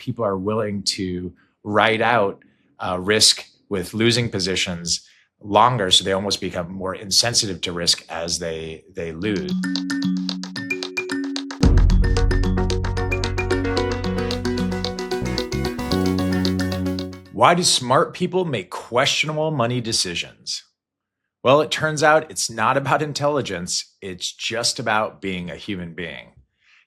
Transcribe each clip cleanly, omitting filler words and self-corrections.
people are willing to ride out risk with losing positions longer, so they almost become more insensitive to risk as they lose. Why do smart people make questionable money decisions? Well, it turns out it's not about intelligence, it's just about being a human being.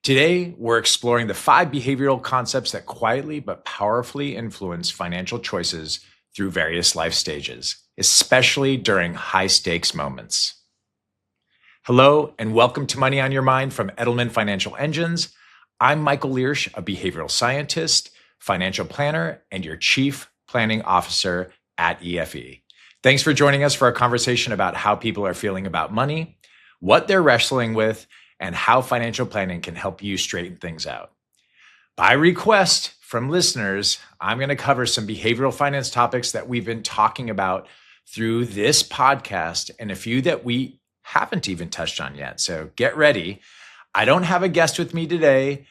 Today, we're exploring the 5 behavioral concepts that quietly but powerfully influence financial choices through various life stages, especially during high-stakes moments. Hello, and welcome to Money on Your Mind from Edelman Financial Engines. I'm Michael Liersch, a behavioral scientist, financial planner, and your chief planning officer at EFE. Thanks for joining us for a conversation about how people are feeling about money, what they're wrestling with, and how financial planning can help you straighten things out. By request from listeners, I'm going to cover some behavioral finance topics that we've been talking about through this podcast and a few that we haven't even touched on yet. So get ready. I don't have a guest with me today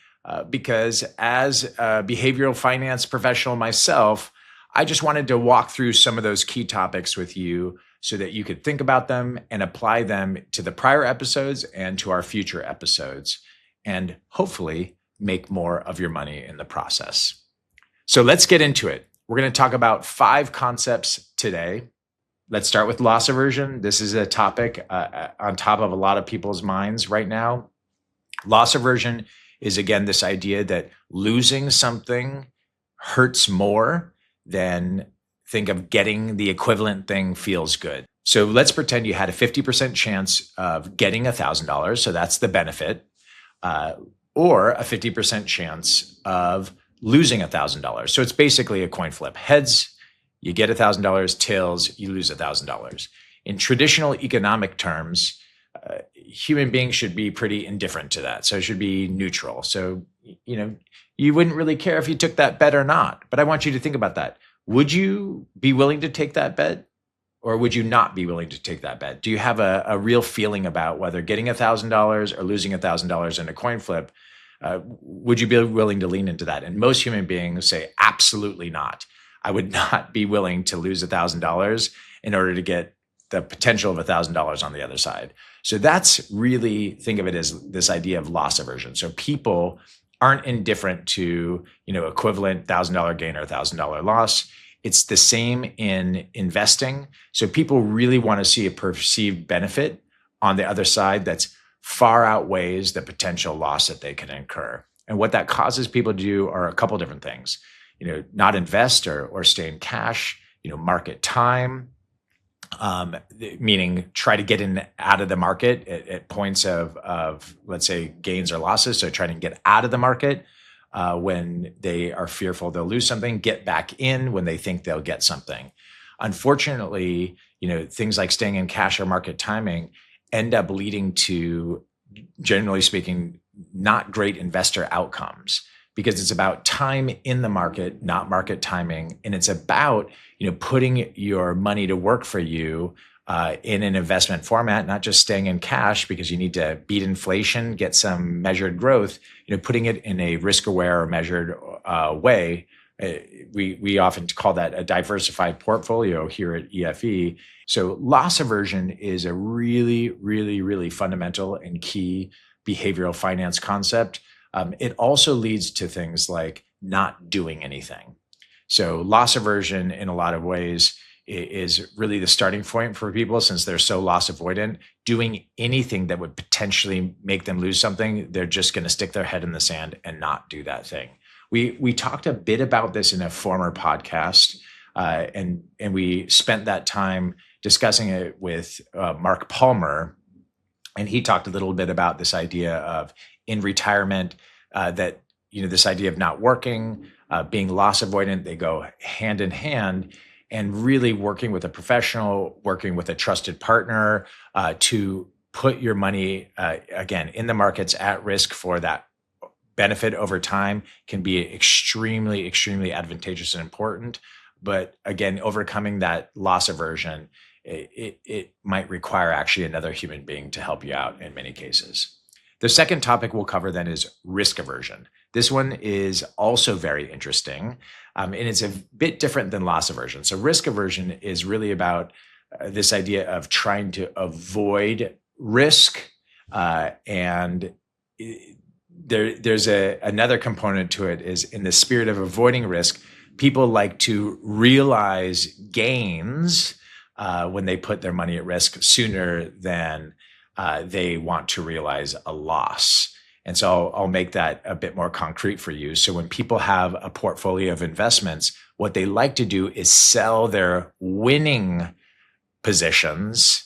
because as a behavioral finance professional myself, I just wanted to walk through some of those key topics with you so that you could think about them and apply them to the prior episodes and to our future episodes, and hopefully make more of your money in the process. So let's get into it. We're going to talk about 5 concepts today. Let's start with loss aversion. This is a topic on top of a lot of people's minds right now. Loss aversion is, again, this idea that losing something hurts more than think of getting the equivalent thing feels good. So let's pretend you had a 50% chance of getting $1,000, so that's the benefit, or a 50% chance of losing $1,000. So it's basically a coin flip. Heads, you get $1,000, tails, you lose $1,000. In traditional economic terms, human beings should be pretty indifferent to that. So it should be neutral. So, you wouldn't really care if you took that bet or not. But I want you to think about that. Would you be willing to take that bet, or would you not be willing to take that bet? Do you have a real feeling about whether getting $1,000 or losing $1,000 in a coin flip? Would you be willing to lean into that? And most human beings say, absolutely not. I would not be willing to lose $1,000 in order to get the potential of $1,000 on the other side. So that's really, think of it as this idea of loss aversion. So people aren't indifferent to, equivalent $1,000 gain or $1,000 loss. It's the same in investing. So people really want to see a perceived benefit on the other side that's far outweighs the potential loss that they can incur. And what that causes people to do are a couple different things. Not invest or stay in cash, market time, meaning try to get in out of the market at points of, let's say, gains or losses. So trying to get out of the market when they are fearful they'll lose something, get back in when they think they'll get something. Unfortunately, things like staying in cash or market timing end up leading to, generally speaking, not great investor outcomes, because it's about time in the market, not market timing. And it's about, putting your money to work for you in an investment format, not just staying in cash because you need to beat inflation, get some measured growth, putting it in a risk-aware or measured way. We often call that a diversified portfolio here at EFE. So loss aversion is a really, really, really fundamental and key behavioral finance concept. It also leads to things like not doing anything. So loss aversion, in a lot of ways, is really the starting point for people, since they're so loss avoidant. Doing anything that would potentially make them lose something, they're just going to stick their head in the sand and not do that thing. We talked a bit about this in a former podcast, and we spent that time discussing it with Mark Palmer, and he talked a little bit about this idea of in retirement, that this idea of not working, being loss avoidant, they go hand in hand, and really working with a professional, working with a trusted partner to put your money, again, in the markets at risk for that benefit over time can be extremely, extremely advantageous and important. But again, overcoming that loss aversion, it might require actually another human being to help you out in many cases. The second topic we'll cover then is risk aversion. This one is also very interesting, and it's a bit different than loss aversion. So risk aversion is really about this idea of trying to avoid risk, and there's another component to it. Is in the spirit of avoiding risk, people like to realize gains when they put their money at risk sooner than they want to realize a loss. And so I'll make that a bit more concrete for you. So when people have a portfolio of investments, what they like to do is sell their winning positions,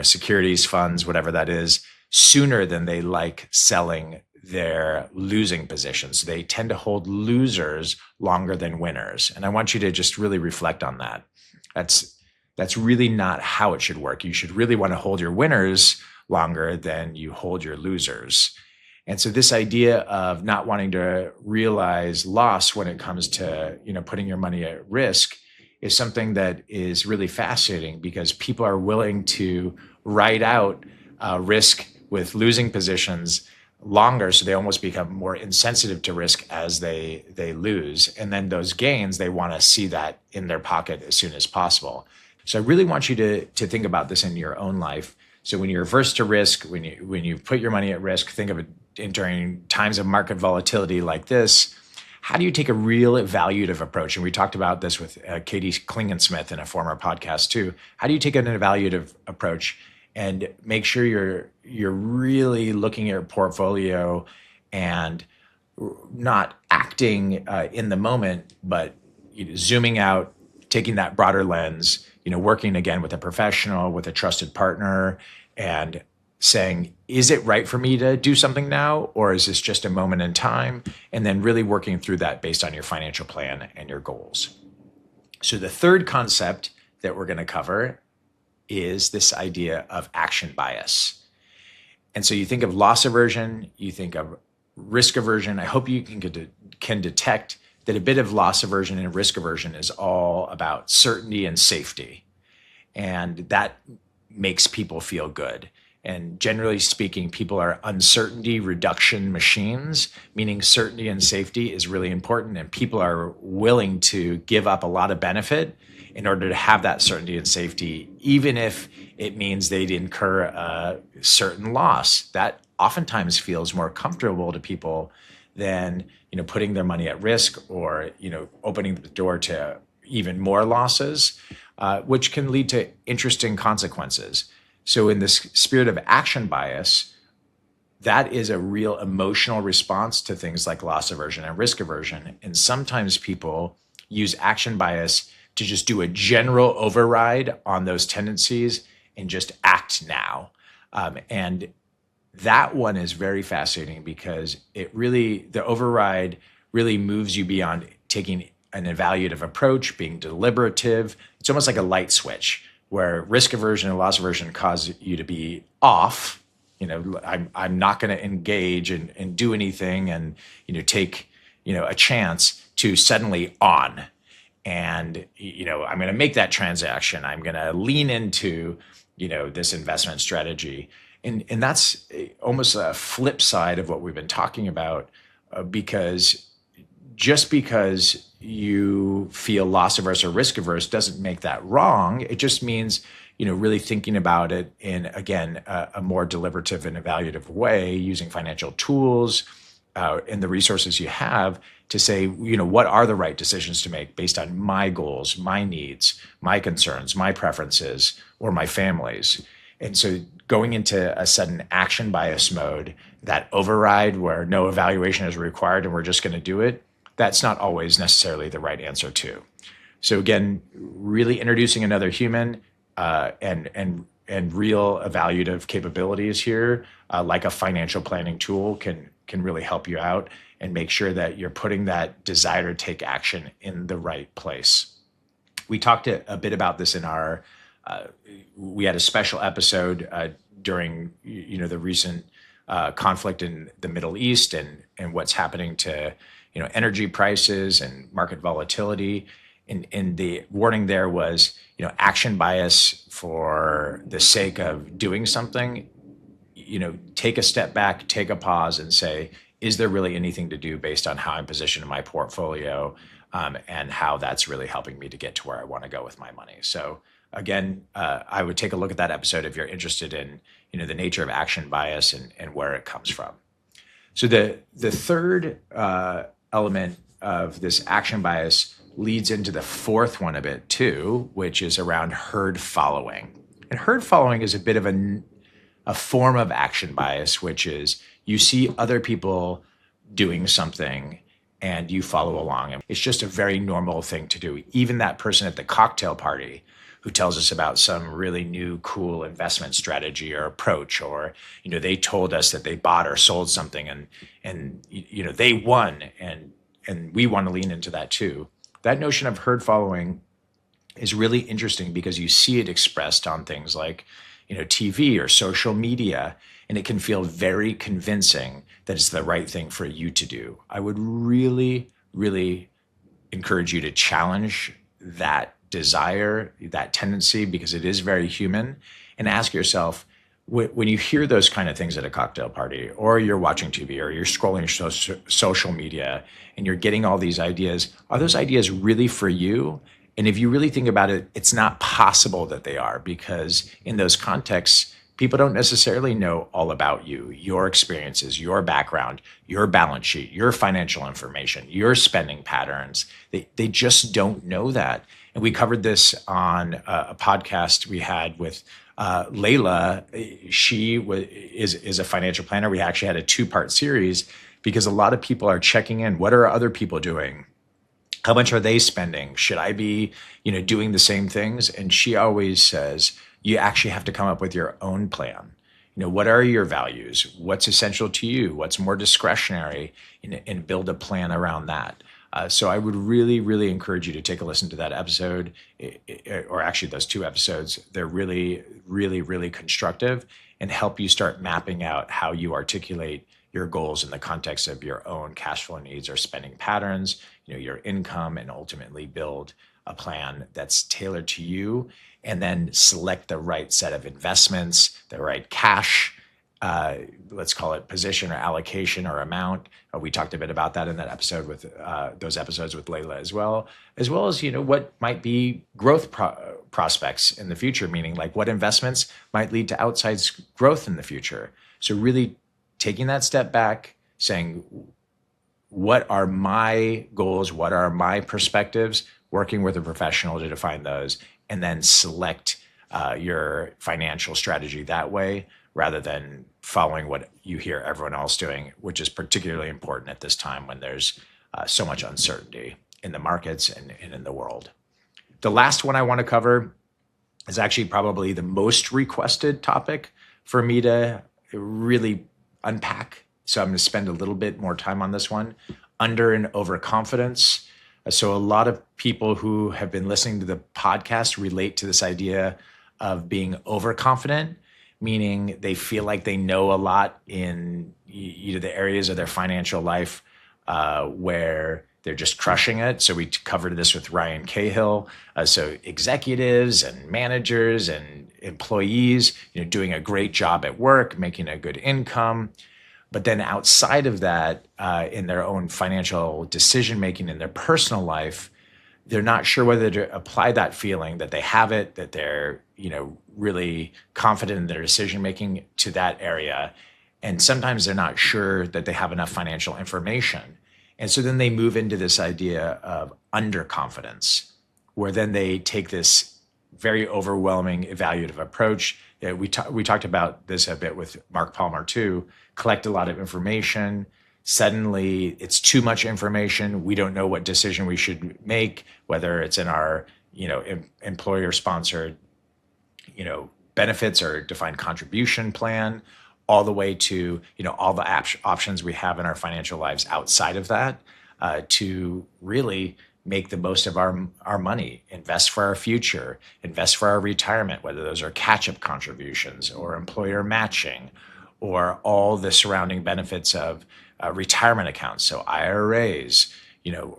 securities, funds, whatever that is, sooner than they like selling their losing positions. So they tend to hold losers longer than winners. And I want you to just really reflect on that. That's really not how it should work. You should really want to hold your winners longer than you hold your losers. And so this idea of not wanting to realize loss when it comes to, putting your money at risk is something that is really fascinating, because people are willing to ride out risk with losing positions longer, so they almost become more insensitive to risk as they lose. And then those gains, they want to see that in their pocket as soon as possible. So I really want you to think about this in your own life. So when you're averse to risk, when you put your money at risk, think of it during times of market volatility like this. How do you take a real evaluative approach? And we talked about this with Katie Klingensmith in a former podcast too. How do you take an evaluative approach and make sure you're really looking at your portfolio and not acting in the moment, but zooming out, taking that broader lens, working again with a professional, with a trusted partner, and saying, is it right for me to do something now, or is this just a moment in time? And then really working through that based on your financial plan and your goals. So the third concept that we're going to cover is this idea of action bias. And so you think of loss aversion, you think of risk aversion. I hope you can detect that a bit of loss aversion and risk aversion is all about certainty and safety. And that makes people feel good. And generally speaking, people are uncertainty reduction machines, meaning certainty and safety is really important. And people are willing to give up a lot of benefit in order to have that certainty and safety, even if it means they'd incur a certain loss. That oftentimes feels more comfortable to people than putting their money at risk, or opening the door to even more losses, which can lead to interesting consequences. So in this spirit of action bias, that is a real emotional response to things like loss aversion and risk aversion. And sometimes people use action bias to just do a general override on those tendencies and just act now. And that one is very fascinating, because the override really moves you beyond taking an evaluative approach, being deliberative. It's almost like a light switch, where risk aversion and loss aversion cause you to be off. I'm not going to engage and do anything and take a chance, to suddenly on. And I'm going to make that transaction. I'm going to lean into this investment strategy. And that's almost a flip side of what we've been talking about, because just because you feel loss averse or risk averse doesn't make that wrong. It just means, really thinking about it in, again, a more deliberative and evaluative way, using financial tools and the resources you have to say, what are the right decisions to make based on my goals, my needs, my concerns, my preferences, or my family's. And so going into a sudden action bias mode, that override where no evaluation is required and we're just going to do it, that's not always necessarily the right answer too. So again, really introducing another human and real evaluative capabilities here, like a financial planning tool, can really help you out and make sure that you're putting that desire to take action in the right place. We talked a bit about this in our, we had a special episode during the recent conflict in the Middle East and what's happening to energy prices and market volatility. And the warning there was, action bias for the sake of doing something. Take a step back, take a pause, and say, is there really anything to do based on how I'm positioned in my portfolio, and how that's really helping me to get to where I want to go with my money? So again, I would take a look at that episode if you're interested in the nature of action bias and where it comes from. So the third element of this action bias leads into the fourth one a bit too, which is around herd following. And herd following is a bit of a form of action bias, which is you see other people doing something and you follow along. And it's just a very normal thing to do. Even that person at the cocktail party who tells us about some really new, cool investment strategy or approach, or they told us that they bought or sold something, and they won, and we want to lean into that too. That notion of herd following is really interesting because you see it expressed on things like TV or social media, and it can feel very convincing that it's the right thing for you to do. I would really, really encourage you to challenge that desire, that tendency, because it is very human, and ask yourself, when you hear those kind of things at a cocktail party, or you're watching TV, or you're scrolling social media, and you're getting all these ideas, are those ideas really for you? And if you really think about it, it's not possible that they are, because in those contexts, people don't necessarily know all about you, your experiences, your background, your balance sheet, your financial information, your spending patterns. They just don't know that. And we covered this on a podcast we had with Layla. She is a financial planner. We actually had a 2-part series because a lot of people are checking in. What are other people doing? How much are they spending? Should I be, doing the same things? And she always says, you actually have to come up with your own plan. What are your values? What's essential to you? What's more discretionary? And build a plan around that. So I would really, really encourage you to take a listen to that episode, or actually those 2 episodes. They're really, really, really constructive and help you start mapping out how you articulate your goals in the context of your own cash flow needs or spending patterns, your income, and ultimately build a plan that's tailored to you, and then select the right set of investments, the right cash, let's call it position or allocation or amount. We talked a bit about that in that episode with those episodes with Layla as well as what might be growth prospects in the future, meaning like what investments might lead to outsized growth in the future. So really taking that step back, saying, what are my goals? What are my perspectives? Working with a professional to define those, and then select your financial strategy that way, rather than following what you hear everyone else doing, which is particularly important at this time when there's so much uncertainty in the markets and in the world. The last one I want to cover is actually probably the most requested topic for me to really unpack. So I'm going to spend a little bit more time on this one. Under and overconfidence. So a lot of people who have been listening to the podcast relate to this idea of being overconfident, meaning they feel like they know a lot in the areas of their financial life where they're just crushing it. So we covered this with Ryan Cahill. So executives and managers and employees, doing a great job at work, making a good income. But then outside of that, in their own financial decision-making in their personal life, they're not sure whether to apply that feeling that they have it, that they're, really confident in their decision-making to that area. And sometimes they're not sure that they have enough financial information. And so then they move into this idea of underconfidence, where then they take this very overwhelming evaluative approach. We talked about this a bit with Mark Palmer too. Collect a lot of information. Suddenly it's too much information. We don't know what decision we should make, whether it's in our, employer sponsored, benefits or defined contribution plan, all the way to, all the options we have in our financial lives outside of that, to really make the most of our money, invest for our future, invest for our retirement, whether those are catch-up contributions or employer matching, or all the surrounding benefits of retirement accounts, so IRAs,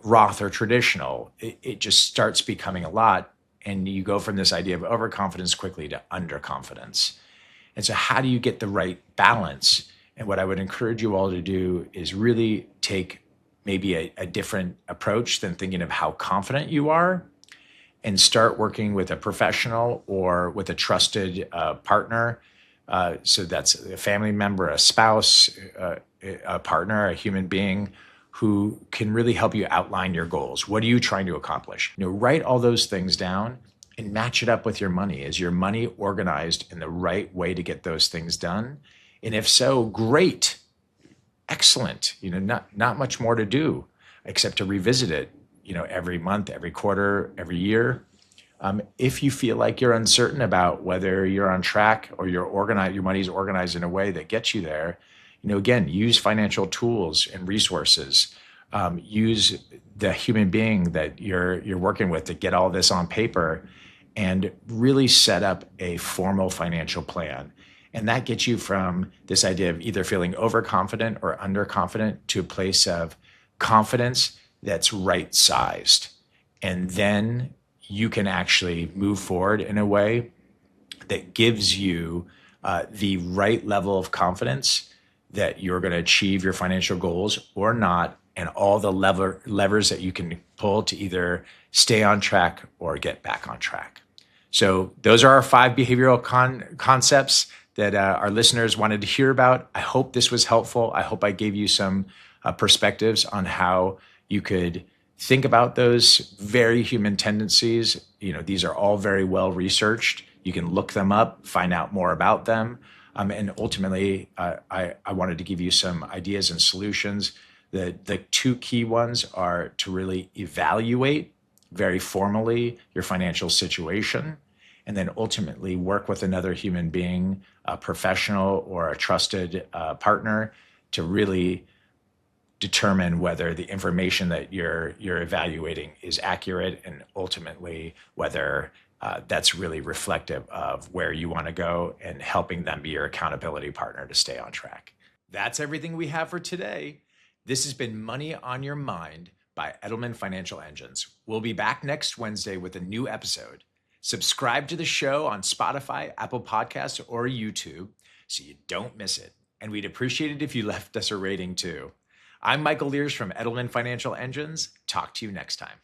Roth or traditional. It just starts becoming a lot, and you go from this idea of overconfidence quickly to underconfidence. And so how do you get the right balance And what I would encourage you all to do is really take maybe a different approach than thinking of how confident you are, and start working with a professional or with a trusted partner. So that's a family member, a spouse, a partner, a human being who can really help you outline your goals. What are you trying to accomplish? Write all those things down and match it up with your money. Is your money organized in the right way to get those things done? And if so, great, excellent. Not much more to do except to revisit it, every month, every quarter, every year. If you feel like you're uncertain about whether you're on track or your money's organized in a way that gets you there, again, use financial tools and resources. Use the human being that you're working with to get all this on paper, and really set up a formal financial plan. And that gets you from this idea of either feeling overconfident or underconfident to a place of confidence that's right sized. And then you can actually move forward in a way that gives you the right level of confidence that you're going to achieve your financial goals or not, and all the levers that you can pull to either stay on track or get back on track. So those are our 5 behavioral concepts that our listeners wanted to hear about. I hope this was helpful. I hope I gave you some perspectives on how you could think about those very human tendencies. These are all very well researched. You can look them up, find out more about them. And ultimately, I wanted to give you some ideas and solutions. The 2 key ones are to really evaluate very formally your financial situation, and then ultimately work with another human being, a professional or a trusted partner, to really determine whether the information that you're evaluating is accurate, and ultimately whether that's really reflective of where you want to go, and helping them be your accountability partner to stay on track. That's everything we have for today. This has been Money on Your Mind by Edelman Financial Engines. We'll be back next Wednesday with a new episode. Subscribe to the show on Spotify, Apple Podcasts, or YouTube so you don't miss it. And we'd appreciate it if you left us a rating too. I'm Michael Liersch from Edelman Financial Engines. Talk to you next time.